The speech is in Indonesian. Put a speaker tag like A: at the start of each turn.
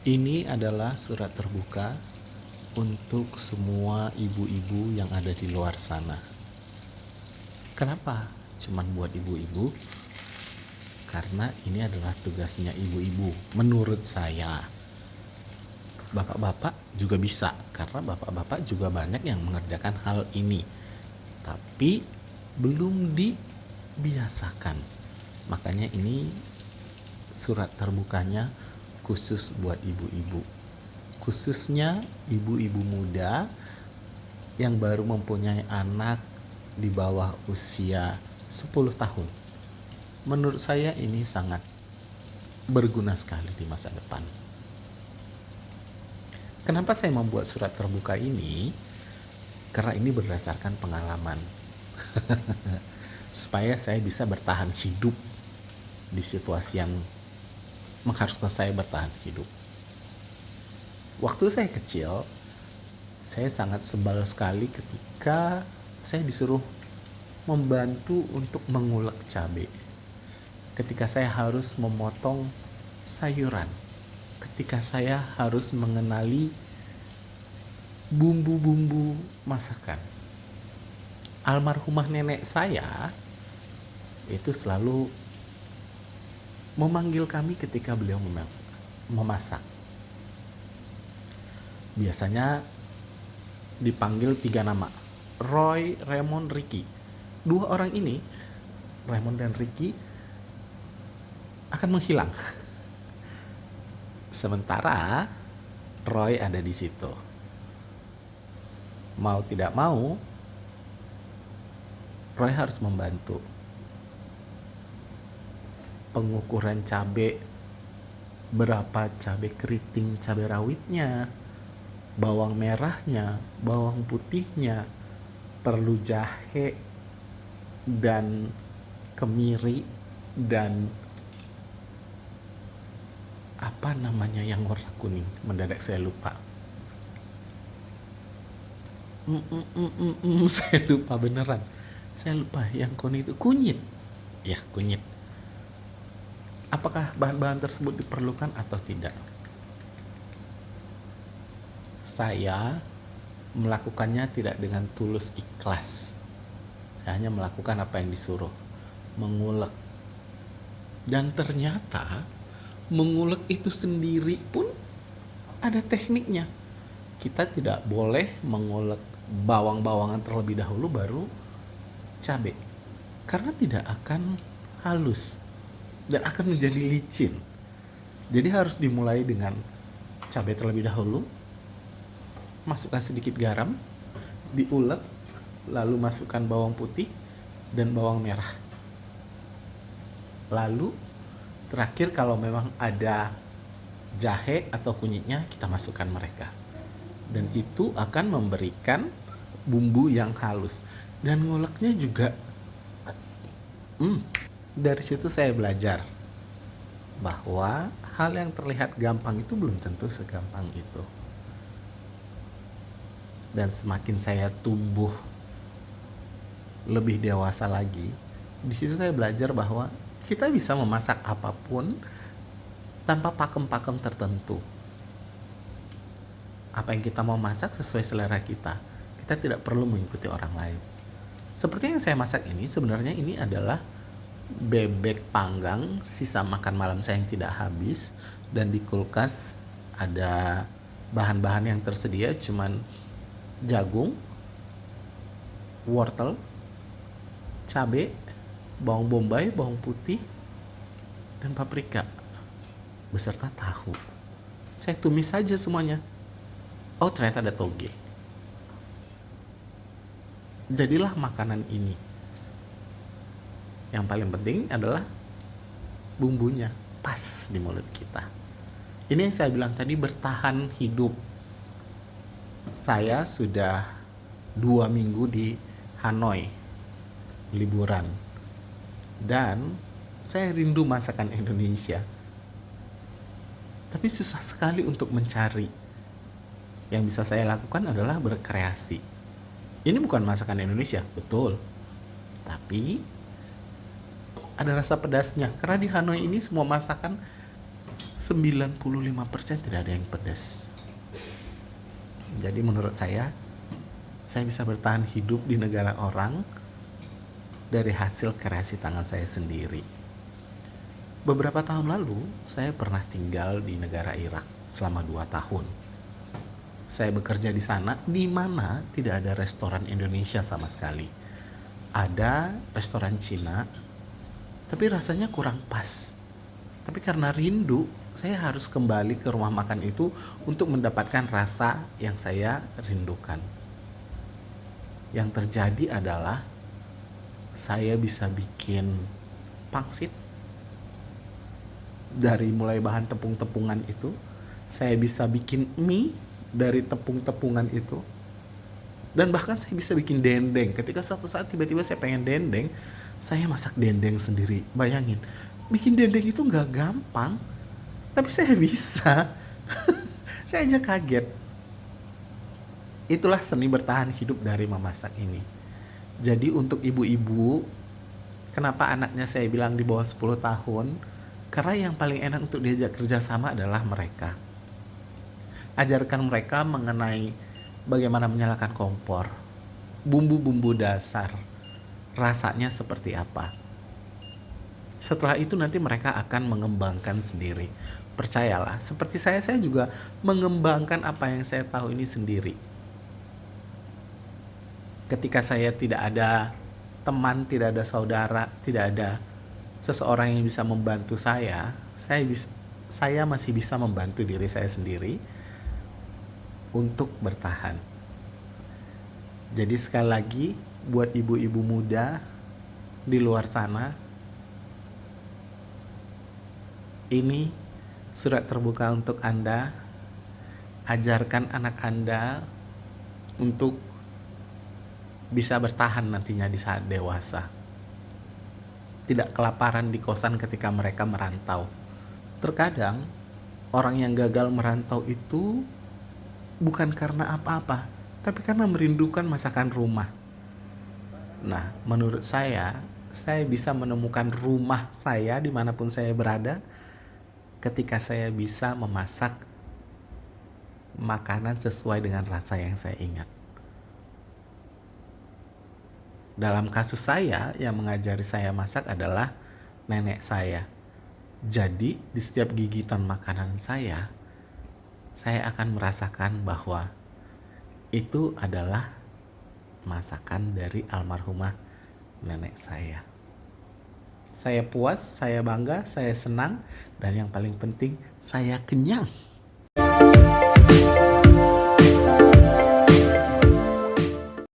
A: Ini adalah surat terbuka untuk semua ibu-ibu yang ada di luar sana. Kenapa cuman buat ibu-ibu? Karena ini adalah tugasnya ibu-ibu. Menurut saya, bapak-bapak juga bisa, karena bapak-bapak juga banyak yang mengerjakan hal ini. Tapi belum dibiasakan. Makanya ini surat terbukanya khusus buat ibu-ibu, khususnya ibu-ibu muda yang baru mempunyai anak di bawah usia 10 tahun. Menurut saya ini sangat berguna sekali di masa depan. Kenapa saya membuat surat terbuka ini? Karena ini berdasarkan pengalaman. Supaya saya bisa bertahan hidup di situasi yang mengharuskan saya bertahan hidup. Waktu saya kecil, saya sangat sebal sekali ketika saya disuruh membantu untuk mengulek cabai. Ketika saya harus memotong sayuran, ketika saya harus mengenali bumbu-bumbu masakan. Almarhumah nenek saya itu selalu memanggil kami ketika beliau memasak. Biasanya dipanggil 3 nama, Roy, Raymond, Ricky. 2 orang ini, Raymond dan Ricky, akan menghilang. Sementara Roy ada di situ. Mau tidak mau, Roy harus membantu. Pengukuran cabai, berapa cabai keriting, cabai rawitnya, bawang merahnya, bawang putihnya, perlu jahe dan kemiri dan apa namanya yang warna kuning, mendadak saya lupa. Saya lupa beneran. Saya lupa yang kuning itu kunyit. Ya, kunyit. Apakah bahan-bahan tersebut diperlukan atau tidak? Saya melakukannya tidak dengan tulus ikhlas. Saya hanya melakukan apa yang disuruh, mengulek. Dan ternyata mengulek itu sendiri pun ada tekniknya. Kita tidak boleh mengulek bawang-bawangan terlebih dahulu baru cabai, karena tidak akan halus dan akan menjadi licin. Jadi harus dimulai dengan cabai terlebih dahulu, masukkan sedikit garam, diulek, lalu masukkan bawang putih dan bawang merah. Lalu terakhir kalau memang ada jahe atau kunyitnya, kita masukkan mereka. Dan itu akan memberikan bumbu yang halus. Dan nguleknya juga dari situ saya belajar bahwa hal yang terlihat gampang itu belum tentu segampang itu. Dan semakin saya tumbuh lebih dewasa lagi, di situ saya belajar bahwa kita bisa memasak apapun tanpa pakem-pakem tertentu. Apa yang kita mau masak sesuai selera kita. Kita tidak perlu mengikuti orang lain. Seperti yang saya masak ini, sebenarnya ini adalah bebek panggang sisa makan malam saya yang tidak habis, dan di kulkas ada bahan-bahan yang tersedia cuman jagung, wortel, cabai, bawang bombay, bawang putih, dan paprika beserta tahu. Saya tumis saja semuanya. Oh, ternyata ada toge. Jadilah makanan ini. Yang paling penting adalah bumbunya pas di mulut kita. Ini yang saya bilang tadi, bertahan hidup. Saya sudah 2 minggu di Hanoi liburan, dan saya rindu masakan Indonesia. Tapi susah sekali untuk mencari. Yang bisa saya lakukan adalah berkreasi. Ini bukan masakan Indonesia, betul. Tapi ada rasa pedasnya. Karena di Hanoi ini semua masakan 95% tidak ada yang pedas. Jadi menurut saya bisa bertahan hidup di negara orang dari hasil kreasi tangan saya sendiri. Beberapa tahun lalu, saya pernah tinggal di negara Irak selama 2 tahun. Saya bekerja di sana, di mana tidak ada restoran Indonesia sama sekali. Ada restoran Cina, tapi rasanya kurang pas. Tapi karena rindu, saya harus kembali ke rumah makan itu untuk mendapatkan rasa yang saya rindukan. Yang terjadi adalah saya bisa bikin pangsit dari mulai bahan tepung-tepungan itu. Saya bisa bikin mie dari tepung-tepungan itu. Dan bahkan saya bisa bikin dendeng. Ketika suatu saat tiba-tiba saya pengen dendeng, saya masak dendeng sendiri. Bayangin, bikin dendeng itu gak gampang, tapi saya bisa. Saya aja kaget. Itulah seni bertahan hidup dari memasak ini. Jadi untuk ibu-ibu, kenapa anaknya saya bilang di bawah 10 tahun? Karena yang paling enak untuk diajak kerjasama adalah mereka. Ajarkan mereka mengenai bagaimana menyalakan kompor, bumbu-bumbu dasar, rasanya seperti apa. Setelah itu nanti mereka akan mengembangkan sendiri. Percayalah, seperti saya juga mengembangkan apa yang saya tahu ini sendiri. Ketika saya tidak ada teman, tidak ada saudara, tidak ada seseorang yang bisa membantu saya masih bisa membantu diri saya sendiri untuk bertahan. Jadi sekali lagi, buat ibu-ibu muda di luar sana, ini surat terbuka untuk Anda. Ajarkan anak Anda untuk bisa bertahan nantinya di saat dewasa. Tidak kelaparan di kosan ketika mereka merantau. Terkadang orang yang gagal merantau itu bukan karena apa-apa, tapi karena merindukan masakan rumah. Nah, menurut saya bisa menemukan rumah saya dimanapun saya berada ketika saya bisa memasak makanan sesuai dengan rasa yang saya ingat. Dalam kasus saya, yang mengajari saya masak adalah nenek saya. Jadi, di setiap gigitan makanan saya akan merasakan bahwa itu adalah masakan dari almarhumah nenek saya. Saya puas, saya bangga, saya senang, dan yang paling penting, saya kenyang.